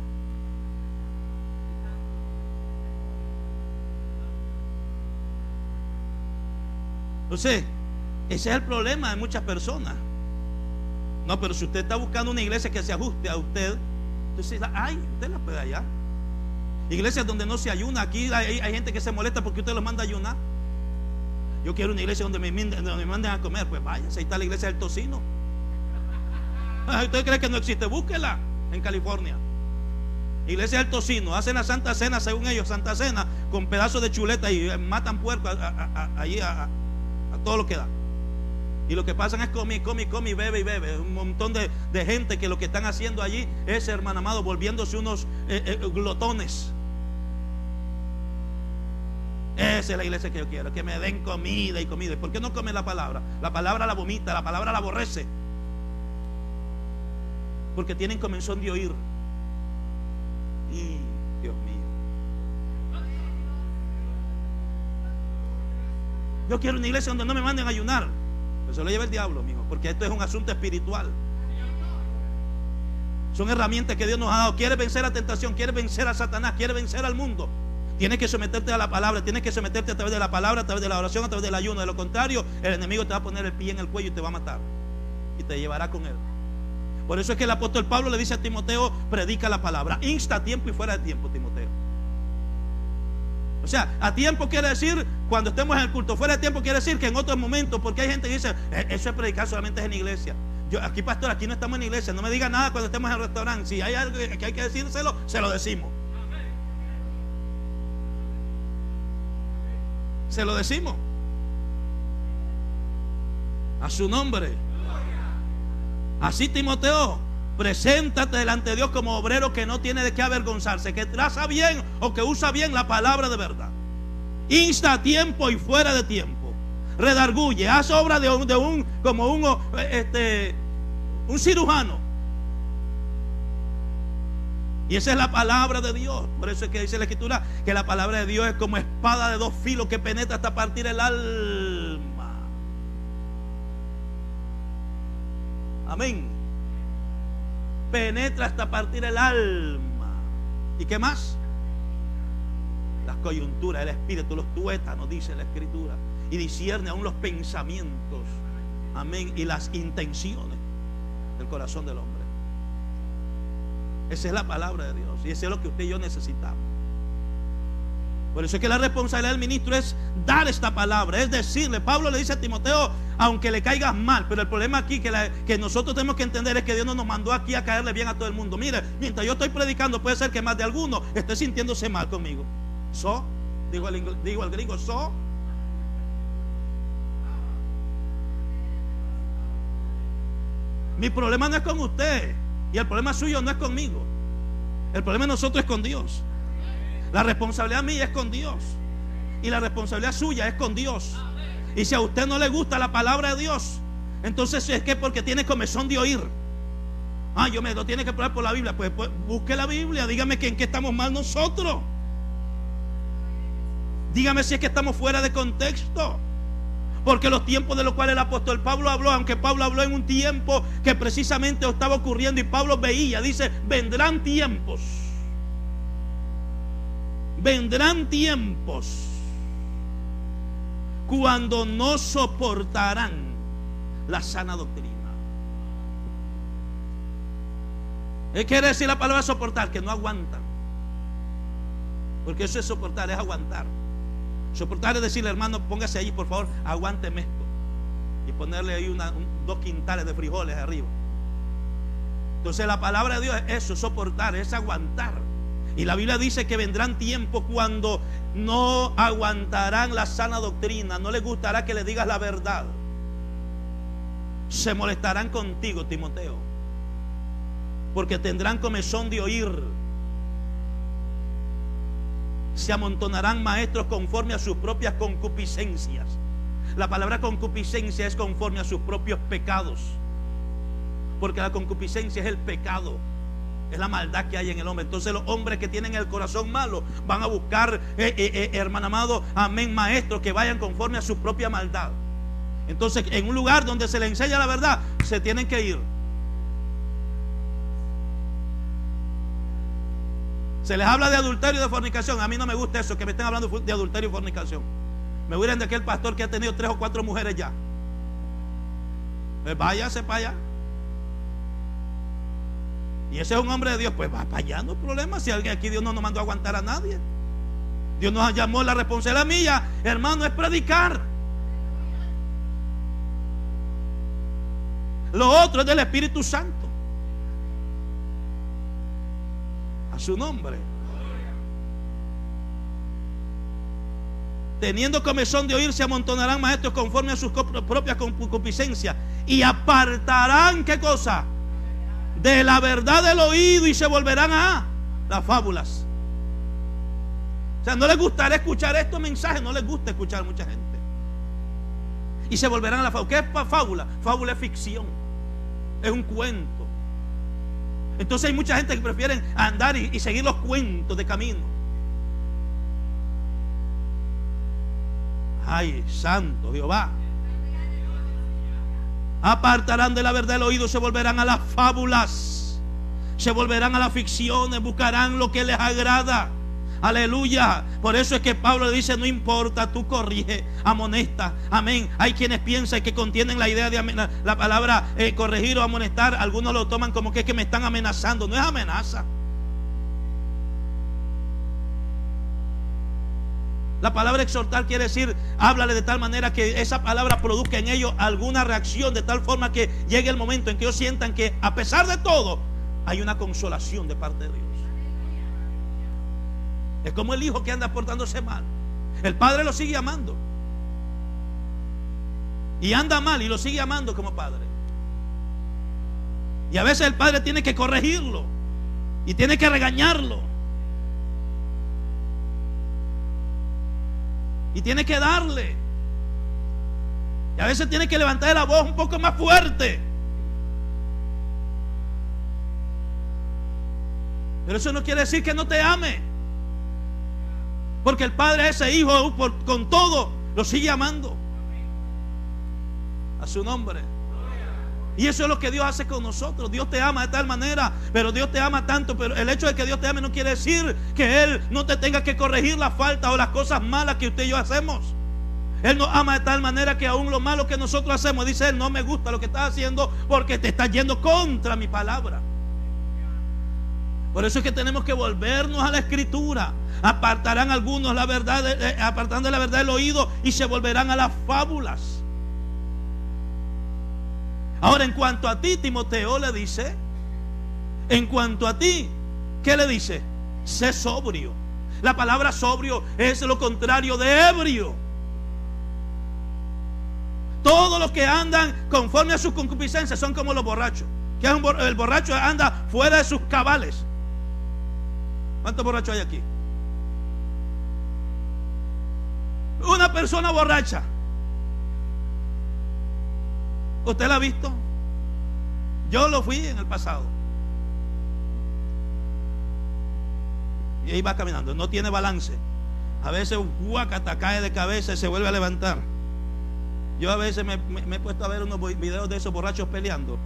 Entonces, ese es el problema de muchas personas. No, pero si usted está buscando una iglesia que se ajuste a usted, entonces, usted la puede hallar. Iglesias donde no se ayuna. Aquí hay gente que se molesta porque usted los manda a ayunar. Yo quiero una iglesia donde me manden a comer. Pues váyase, ahí está la iglesia del tocino. ¿Usted cree que no existe? Búsquela en California. Iglesia del tocino. Hacen la Santa Cena, según ellos, Santa Cena, con pedazos de chuleta y matan puercos allí a todo lo que da. Y lo que pasan es come, bebe y bebe. Un montón de gente que lo que están haciendo allí es, hermano amado, volviéndose unos glotones. Esa es la iglesia que yo quiero, que me den comida y comida. ¿Y por qué no comen la palabra? La palabra la vomita, la palabra la aborrece. Porque tienen comezón de oír. Y Dios mío, yo quiero una iglesia donde no me manden a ayunar. Eso lo lleva el diablo, mijo, porque esto es un asunto espiritual. Son herramientas que Dios nos ha dado. ¿Quieres vencer a tentación? ¿Quieres vencer a Satanás? ¿Quieres vencer al mundo? Tienes que someterte a la palabra. Tienes que someterte a través de la palabra, a través de la oración, a través del ayuno. De lo contrario, el enemigo te va a poner el pie en el cuello y te va a matar. Y te llevará con él. Por eso es que el apóstol Pablo le dice a Timoteo: predica la palabra. Insta a tiempo y fuera de tiempo, Timoteo. O sea, a tiempo quiere decir cuando estemos en el culto. Fuera de tiempo quiere decir que en otros momentos. Porque hay gente que dice: eso es predicar solamente es en iglesia. Yo, aquí, pastor, aquí no estamos en iglesia. No me diga nada cuando estemos en el restaurante. Si hay algo que hay que decírselo, se lo decimos. Se lo decimos. A su nombre. Así, Timoteo, preséntate delante de Dios como obrero que no tiene de qué avergonzarse, que traza bien o que usa bien la palabra de verdad. Insta a tiempo y fuera de tiempo. Redarguye, haz obra de un cirujano. Y esa es la palabra de Dios. Por eso es que dice la Escritura que la palabra de Dios es como espada de dos filos que penetra hasta partir el alma. Amén. Penetra hasta partir el alma. ¿Y qué más? Las coyunturas, el espíritu, los tuétanos, dice la Escritura. Y discierne aún los pensamientos. Amén. Y las intenciones del corazón del hombre. Esa es la palabra de Dios. Y eso es lo que usted y yo necesitamos. Por eso es que la responsabilidad del ministro es dar esta palabra, es decirle. Pablo le dice a Timoteo: aunque le caigas mal. Pero el problema aquí que nosotros tenemos que entender es que Dios no nos mandó aquí a caerle bien a todo el mundo. Mire, mientras yo estoy predicando, puede ser que más de alguno esté sintiéndose mal conmigo. Digo al gringo, Mi problema no es con usted. Y el problema suyo no es conmigo. El problema de nosotros es con Dios. La responsabilidad mía es con Dios. Y la responsabilidad suya es con Dios. Y si a usted no le gusta la palabra de Dios, entonces es que porque tiene comezón de oír. Yo me lo tiene que probar por la Biblia. Pues busque la Biblia. Dígame que en qué estamos mal nosotros. Dígame si es que estamos fuera de contexto. Porque los tiempos de los cuales el apóstol Pablo habló, aunque Pablo habló en un tiempo que precisamente estaba ocurriendo y Pablo veía, dice: vendrán tiempos cuando no soportarán la sana doctrina. ¿Qué quiere decir la palabra soportar? Que no aguantan. Porque eso es soportar, es aguantar. Soportar es decirle: hermano, póngase allí por favor, aguánteme esto. Y ponerle ahí 2 quintales de frijoles arriba. Entonces la palabra de Dios es eso, soportar, es aguantar. Y la Biblia dice que vendrán tiempos cuando no aguantarán la sana doctrina. No les gustará que les digas la verdad. Se molestarán contigo, Timoteo, porque tendrán comezón de oír. Se amontonarán maestros conforme a sus propias concupiscencias. La palabra concupiscencia es conforme a sus propios pecados. Porque la concupiscencia es el pecado, es la maldad que hay en el hombre. Entonces los hombres que tienen el corazón malo van a buscar, hermano amado, amén, maestros que vayan conforme a su propia maldad. Entonces en un lugar donde se les enseña la verdad, se tienen que ir. Se les habla de adulterio y de fornicación. A mí no me gusta eso, que me estén hablando de adulterio y fornicación. Me hubieran de aquel pastor que ha tenido 3 o 4 mujeres ya. Pues váyase para allá. Y ese es un hombre de Dios. Pues va para allá, no hay problema. Si alguien aquí, Dios no nos mandó a aguantar a nadie. Dios nos llamó, la responsabilidad mía, hermano, es predicar. Lo otro es del Espíritu Santo. A su nombre. Teniendo comezón de oír, se amontonarán maestros conforme a sus propias concupiscencias, y apartarán, ¿qué cosa? De la verdad del oído, y se volverán a las fábulas. O sea, no les gustará escuchar estos mensajes, no les gusta escuchar a mucha gente. Y se volverán a la fábula. ¿Qué es fábula? Fábula es ficción, es un cuento. Entonces hay mucha gente que prefieren andar y seguir los cuentos de camino. Ay, santo Jehová. Apartarán de la verdad el oído, se volverán a las fábulas, se volverán a las ficciones, buscarán lo que les agrada. Aleluya. Por eso es que Pablo le dice: no importa, tú corrige, amonesta. Amén. Hay quienes piensan que contienen la idea de la palabra corregir o amonestar. Algunos lo toman como que me están amenazando. No es amenaza. La palabra exhortar quiere decir, háblale de tal manera que esa palabra produzca en ellos alguna reacción, de tal forma que llegue el momento en que ellos sientan que a pesar de todo hay una consolación de parte de Dios. Es como el hijo que anda portándose mal. El padre lo sigue amando y anda mal y lo sigue amando como padre. Y a veces el padre tiene que corregirlo y tiene que regañarlo y tiene que darle, y a veces tiene que levantar la voz un poco más fuerte. Pero eso no quiere decir que no te ame, porque el padre a ese hijo con todo lo sigue amando a su nombre. Y eso es lo que Dios hace con nosotros. Dios te ama de tal manera, pero Dios te ama tanto. Pero el hecho de que Dios te ame no quiere decir que Él no te tenga que corregir las faltas o las cosas malas que usted y yo hacemos. Él nos ama de tal manera que aún lo malo que nosotros hacemos, dice Él: no me gusta lo que estás haciendo porque te estás yendo contra mi palabra. Por eso es que tenemos que volvernos a la Escritura. Apartarán algunos la verdad, apartando de la verdad el oído, y se volverán a las fábulas. Ahora, en cuanto a ti, Timoteo, le dice, en cuanto a ti, ¿qué le dice? Sé sobrio. La palabra sobrio es lo contrario de ebrio. Todos los que andan conforme a sus concupiscencias son como los borrachos. ¿Qué es el borracho? Anda fuera de sus cabales. ¿Cuántos borrachos hay aquí? Una persona borracha, ¿usted la ha visto? Yo lo fui en el pasado. Y ahí va caminando, no tiene balance. A veces un guacata cae de cabeza y se vuelve a levantar. Yo a veces me he puesto a ver unos videos de esos borrachos peleando.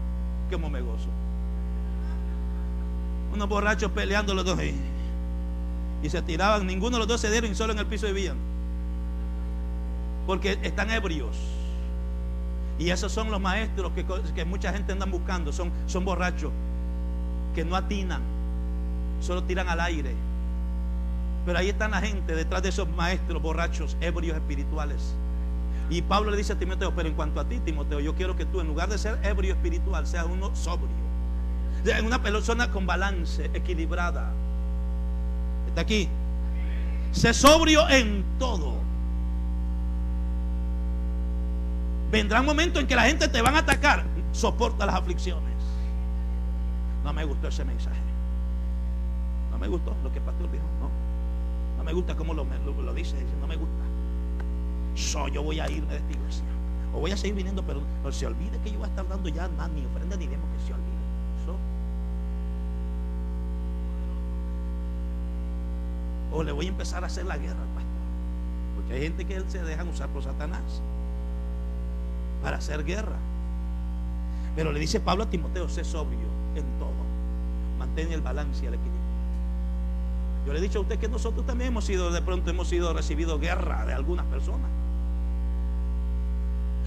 Como me gozo. Unos borrachos peleando los dos ahí. Y se tiraban, ninguno de los dos se dieron y solo en el piso vivían. Porque están ebrios. Y esos son los maestros que mucha gente anda buscando. Son borrachos que no atinan, solo tiran al aire. Pero ahí están la gente detrás de esos maestros borrachos, ebrios espirituales. Y Pablo le dice a Timoteo: pero en cuanto a ti, Timoteo, yo quiero que tú, en lugar de ser ebrio espiritual, seas uno sobrio, una persona con balance, equilibrada. ¿Está aquí? Sé sobrio en todo. Vendrán momentos en que la gente te van a atacar. Soporta las aflicciones. No me gustó ese mensaje. No me gustó lo que el pastor dijo. No me gusta cómo lo dice. No me gusta. Yo voy a irme de esta iglesia. O voy a seguir viniendo, pero no se olvide que yo voy a estar dando ya nada, ni ofrenda ni demos, que se olvide. O le voy a empezar a hacer la guerra al pastor. Porque hay gente que se dejan usar por Satanás para hacer guerra. Pero le dice Pablo a Timoteo: sé sobrio en todo, mantén el balance y el equilibrio. Yo le he dicho a usted que nosotros también hemos recibido guerra de algunas personas.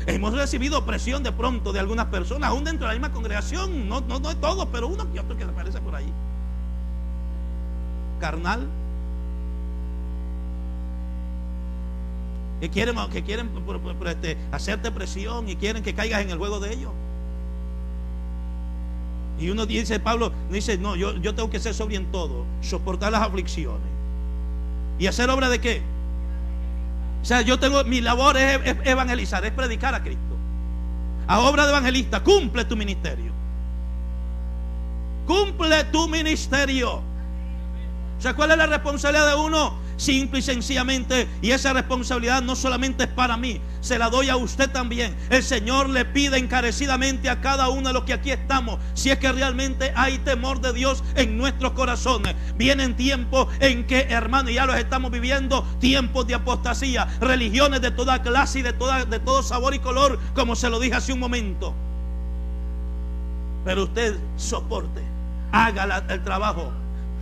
Hemos recibido presión de pronto de algunas personas, aún dentro de la misma congregación. No de todos, pero uno que otro que se aparece por ahí, carnal, que quieren hacerte presión y quieren que caigas en el juego de ellos. Y uno dice, Pablo dice: no, yo tengo que ser sobrio en todo, soportar las aflicciones. ¿Y hacer obra de qué? O sea, mi labor es evangelizar, es predicar a Cristo. A obra de evangelista, cumple tu ministerio. Cumple tu ministerio. O sea, ¿cuál es la responsabilidad de uno? simple y sencillamente, y esa responsabilidad no solamente es para mí, se la doy a usted también. El Señor le pide encarecidamente a cada uno de los que aquí estamos, si es que realmente hay temor de Dios en nuestros corazones. Vienen tiempos en que, hermano, ya los estamos viviendo, tiempos de apostasía, religiones de toda clase y de todo sabor y color, como se lo dije hace un momento. Pero usted soporte, haga el trabajo,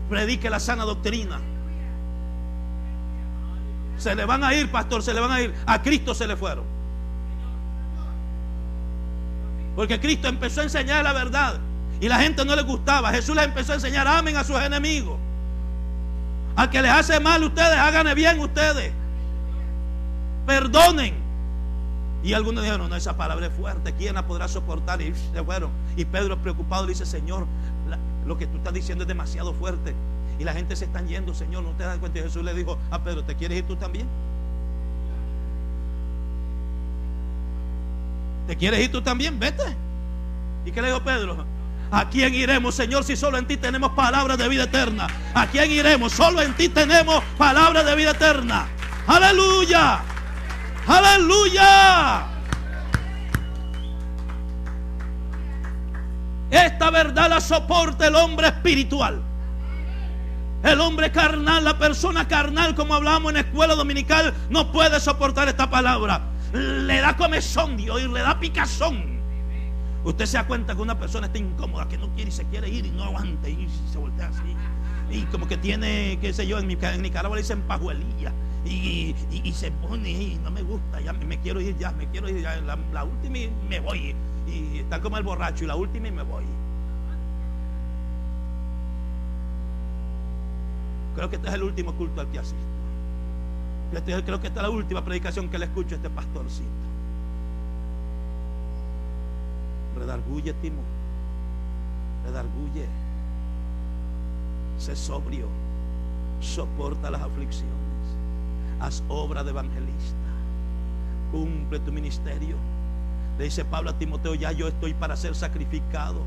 predique la sana doctrina. Se le van a ir, pastor, se le van a ir. A Cristo se le fueron, porque Cristo empezó a enseñar la verdad y la gente no le gustaba. Jesús les empezó a enseñar: amen a sus enemigos, al que les hace mal ustedes, háganle bien ustedes, perdonen. Y algunos dijeron: no, esa palabra es fuerte, ¿quién la podrá soportar? Y se fueron. Y Pedro, preocupado, le dice: Señor, lo que tú estás diciendo es demasiado fuerte y la gente se están yendo, Señor, ¿no te das cuenta? Y Jesús le dijo a Pedro: ¿te quieres ir tú también? ¿Te quieres ir tú también? Vete. ¿Y qué le dijo Pedro? ¿A quién iremos, Señor, si solo en ti tenemos palabras de vida eterna? ¿A quién iremos? Solo en ti tenemos palabras de vida eterna. ¡Aleluya! ¡Aleluya! Esta verdad la soporta el hombre espiritual. El hombre carnal, la persona carnal, como hablamos en la escuela dominical, no puede soportar esta palabra. Le da comezón, Dios, y le da picazón. Usted se da cuenta que una persona está incómoda, que no quiere y se quiere ir y no aguanta y se voltea así. Y como que tiene, qué sé yo, en Nicaragua le dicen pajuelilla. Y se pone y no me gusta, ya me quiero ir, ya me quiero ir, ya, la última y me voy. Y está como el borracho, y la última y me voy. Creo que este es el último culto al que asisto. Creo que esta es la última predicación que le escucho a este pastorcito. Redarguye, Timo, redarguye. Sé sobrio, soporta las aflicciones, haz obra de evangelista, cumple tu ministerio. Le dice Pablo a Timoteo: ya yo estoy para ser sacrificado,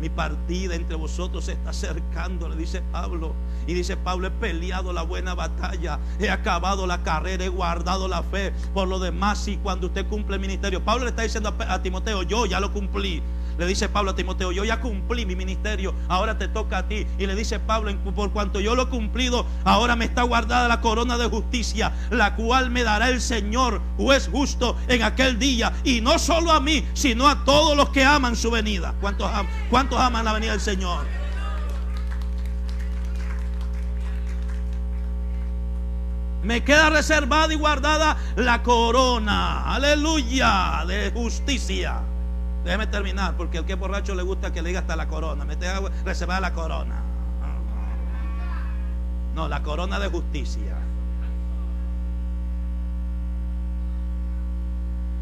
mi partida entre vosotros se está acercando, le dice Pablo. Y dice Pablo: he peleado la buena batalla, he acabado la carrera, he guardado la fe. Por lo demás, y cuando usted cumple el ministerio, Pablo le está diciendo a Timoteo: yo ya lo cumplí. Le dice Pablo a Timoteo: yo ya cumplí mi ministerio, ahora te toca a ti. Y le dice Pablo: por cuanto yo lo he cumplido, ahora me está guardada la corona de justicia, la cual me dará el Señor, juez justo, en aquel día. Y no solo a mí, sino a todos los que aman su venida. ¿Cuántos aman la venida del Señor? Me queda reservada y guardada la corona, aleluya, de justicia. Déjeme terminar, porque al que es borracho le gusta que le diga hasta la corona. Me tenga reservada la corona. No, la corona de justicia.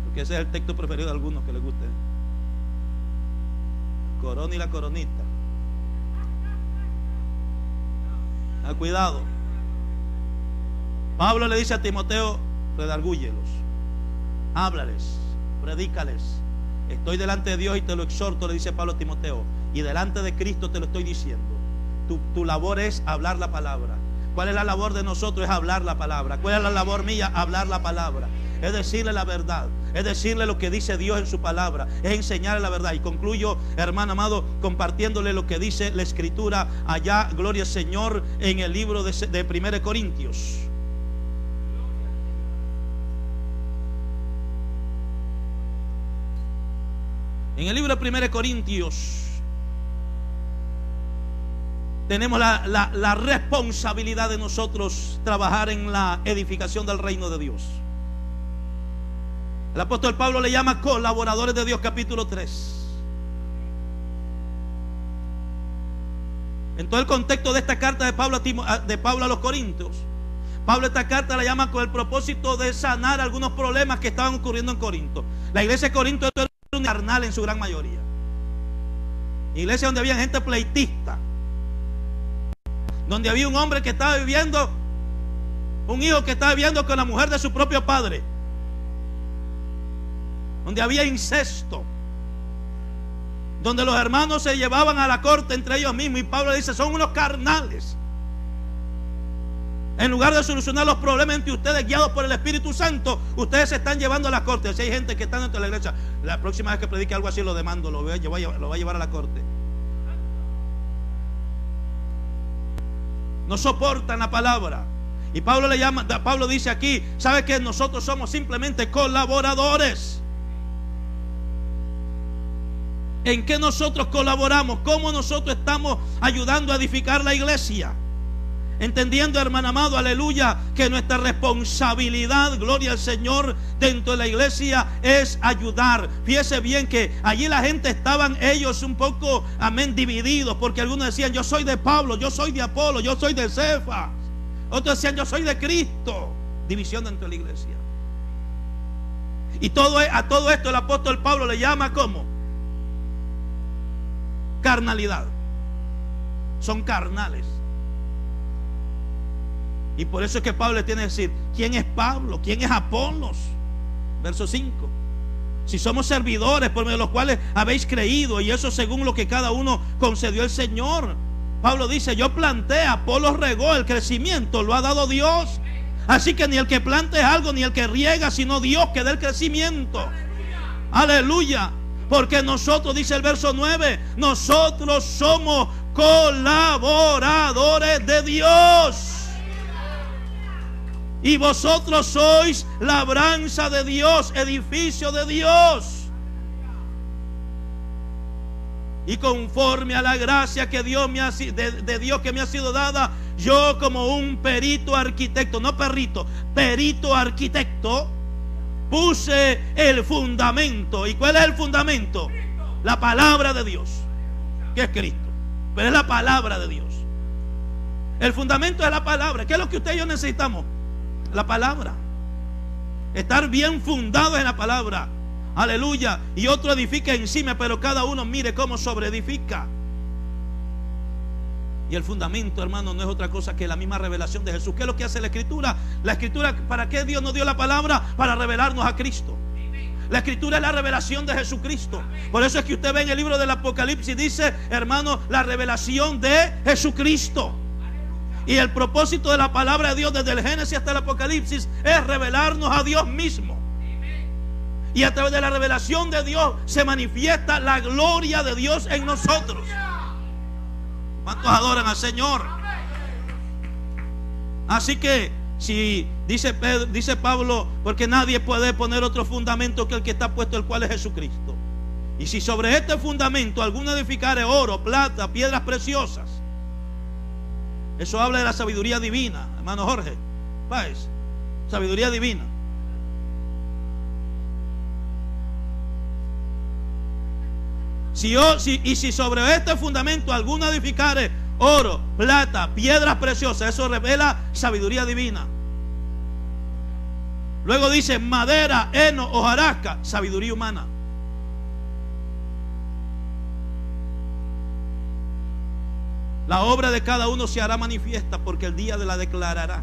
Porque ese es el texto preferido de algunos que les guste. Corona y la coronita. Cuidado. Pablo le dice a Timoteo: redargúyelos, háblales, predícales. Estoy delante de Dios y te lo exhorto, le dice Pablo a Timoteo, y delante de Cristo te lo estoy diciendo. Tu labor es hablar la palabra. ¿Cuál es la labor de nosotros? Es hablar la palabra. ¿Cuál es la labor mía? Hablar la palabra. Es decirle la verdad, es decirle lo que dice Dios en su palabra, es enseñarle la verdad. Y concluyo, hermano amado, compartiéndole lo que dice la Escritura allá, gloria al Señor, en el libro de 1 Corintios. En el libro de 1 Corintios tenemos la responsabilidad de nosotros trabajar en la edificación del reino de Dios. El apóstol Pablo le llama colaboradores de Dios, capítulo 3. En todo el contexto de esta carta de Pablo a los Corintios, Pablo esta carta la llama con el propósito de sanar algunos problemas que estaban ocurriendo en Corinto. La iglesia de Corinto era un carnal en su gran mayoría. Iglesia donde había gente pleitista, donde había un hombre que estaba viviendo, un hijo que estaba viviendo con la mujer de su propio padre, donde había incesto, donde los hermanos se llevaban a la corte entre ellos mismos. Y Pablo dice: son unos carnales. En lugar de solucionar los problemas entre ustedes guiados por el Espíritu Santo, ustedes se están llevando a la corte. Si hay gente que está dentro de la iglesia, la próxima vez que predique algo así lo demando, lo voy a llevar a la corte. No soportan la palabra. Y Pablo dice aquí, ¿sabe que nosotros somos simplemente colaboradores? ¿En qué nosotros colaboramos? ¿Cómo nosotros estamos ayudando a edificar la iglesia? Entendiendo, hermano amado, aleluya, que nuestra responsabilidad, gloria al Señor, dentro de la iglesia es ayudar. Fíjese bien que allí la gente estaban ellos un poco, amén, divididos, porque algunos decían, yo soy de Pablo, yo soy de Apolo, yo soy de Cefas. Otros decían, yo soy de Cristo. División dentro de la iglesia. Y a todo esto el apóstol Pablo le llama ¿cómo? Carnalidad. Son carnales. Y por eso es que Pablo le tiene que decir, ¿quién es Pablo? ¿Quién es Apolos? Verso 5. Si somos servidores por medio de los cuales habéis creído, y eso según lo que cada uno concedió el Señor. Pablo dice, yo planté, Apolos regó, el crecimiento lo ha dado Dios. Así que ni el que plante es algo, ni el que riega, sino Dios que da el crecimiento. Aleluya. Porque nosotros, dice el verso 9, nosotros somos colaboradores de Dios. Y vosotros sois labranza de Dios, edificio de Dios. Y conforme a la gracia que Dios de Dios que me ha sido dada, yo como un perito arquitecto, no perrito, perito arquitecto, puse el fundamento. ¿Y cuál es el fundamento? La palabra de Dios, que es Cristo. Pero es la palabra de Dios. El fundamento es la palabra. ¿Qué es lo que usted y yo necesitamos? La palabra. Estar bien fundados en la palabra. Aleluya. Y otro edifica encima, pero cada uno mire cómo sobreedifica. Y el fundamento, hermano, no es otra cosa que la misma revelación de Jesús. ¿Qué es lo que hace la Escritura? La Escritura, ¿para qué Dios nos dio la palabra? Para revelarnos a Cristo. La Escritura es la revelación de Jesucristo. Por eso es que usted ve en el libro del Apocalipsis, dice, hermano, la revelación de Jesucristo. Y el propósito de la palabra de Dios desde el Génesis hasta el Apocalipsis es revelarnos a Dios mismo. Y a través de la revelación de Dios se manifiesta la gloria de Dios en nosotros. ¿Cuántos adoran al Señor? Así que si dice Pablo, porque nadie puede poner otro fundamento que el que está puesto, el cual es Jesucristo. Y si sobre este fundamento alguno edificare oro, plata, piedras preciosas, eso habla de la sabiduría divina, hermano Jorge Páez. Sabiduría divina. Si sobre este fundamento alguno edificare oro, plata, piedras preciosas, eso revela sabiduría divina. Luego dice madera, heno, hojarasca, sabiduría humana. La obra de cada uno se hará manifiesta, porque el día la declarará.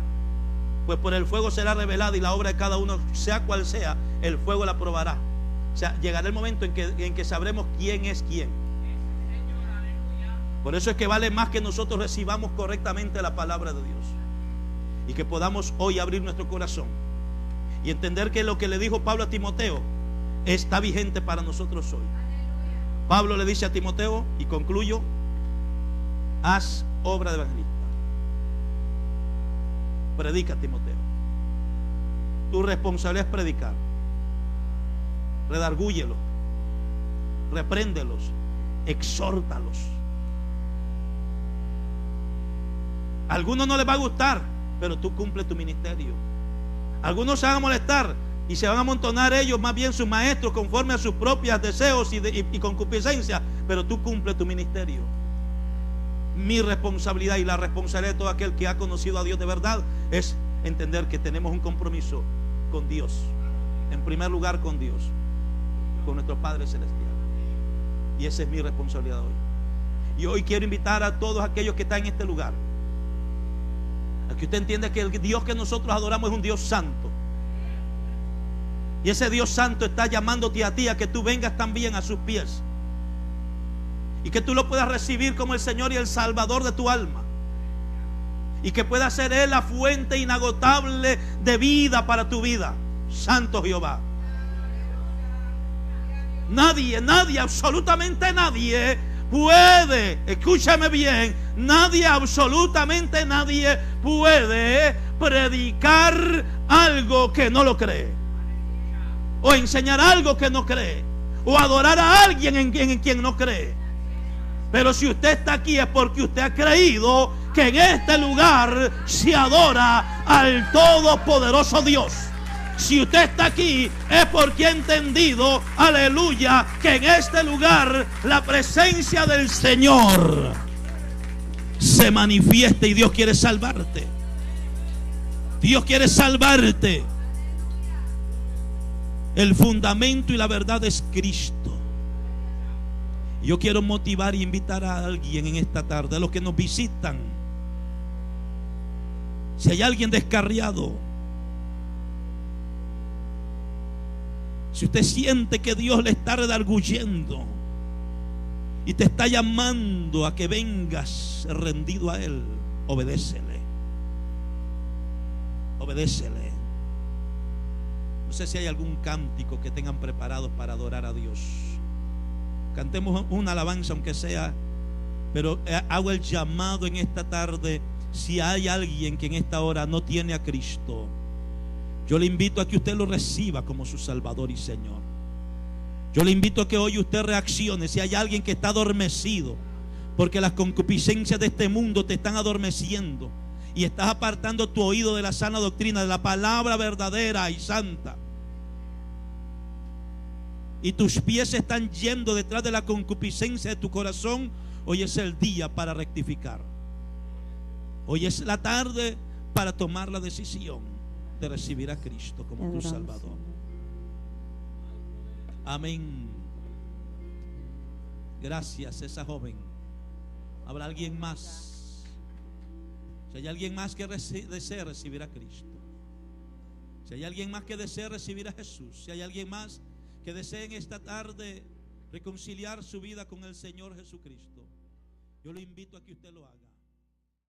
Pues por el fuego será revelada, y la obra de cada uno, sea cual sea, el fuego la probará. O sea, llegará el momento en que sabremos quién es quién. Por eso es que vale más que nosotros recibamos correctamente la palabra de Dios, y que podamos hoy abrir nuestro corazón y entender que lo que le dijo Pablo a Timoteo está vigente para nosotros hoy. Pablo le dice a Timoteo, y concluyo, haz obra de evangelista. Predica, Timoteo. Tu responsabilidad es predicar. Redargúyelos, repréndelos, exhórtalos. A algunos no les va a gustar, pero tú cumple tu ministerio. Algunos se van a molestar y se van a amontonar ellos, más bien sus maestros, conforme a sus propios deseos y concupiscencia, pero tú cumple tu ministerio. Mi responsabilidad y la responsabilidad de todo aquel que ha conocido a Dios de verdad es entender que tenemos un compromiso con Dios. En primer lugar con Dios, con nuestro Padre Celestial. Y esa es mi responsabilidad hoy. Y hoy quiero invitar a todos aquellos que están en este lugar a que usted entienda que el Dios que nosotros adoramos es un Dios santo. Y ese Dios santo está llamándote a ti a que tú vengas también a sus pies, y que tú lo puedas recibir como el Señor y el Salvador de tu alma. y que pueda ser Él la fuente inagotable de vida para tu vida. Santo Jehová. Nadie, absolutamente nadie puede, escúchame bien, absolutamente nadie puede predicar algo que no lo cree, o enseñar algo que no cree, o adorar a alguien en quien no cree. Pero si usted está aquí es porque usted ha creído que en este lugar se adora al todopoderoso Dios. Si usted está aquí es porque ha entendido, aleluya, que en este lugar la presencia del Señor se manifiesta y Dios quiere salvarte. Dios quiere salvarte. El fundamento y la verdad es Cristo. Yo quiero motivar e invitar a alguien en esta tarde, a los que nos visitan. Si hay alguien descarriado, si usted siente que Dios le está redarguyendo y te está llamando a que vengas rendido a Él, obedécele. Obedécele. No sé si hay algún cántico que tengan preparados para adorar a Dios. Cantemos una alabanza aunque sea, pero hago el llamado en esta tarde. Si hay alguien que en esta hora no tiene a Cristo, yo le invito a que usted lo reciba como su Salvador y Señor. Yo le invito a que hoy usted reaccione. Si hay alguien que está adormecido, porque las concupiscencias de este mundo te están adormeciendo y estás apartando tu oído de la sana doctrina, de la palabra verdadera y santa, y tus pies están yendo detrás de la concupiscencia de tu corazón, hoy es el día para rectificar. Hoy es la tarde para tomar la decisión de recibir a Cristo como tu Salvador. Amén. Gracias, esa joven. ¿Habrá alguien más? Si hay alguien más que desea recibir a Cristo, si hay alguien más que desea recibir a Jesús, si hay alguien más que desee en esta tarde reconciliar su vida con el Señor Jesucristo, yo le invito a que usted lo haga.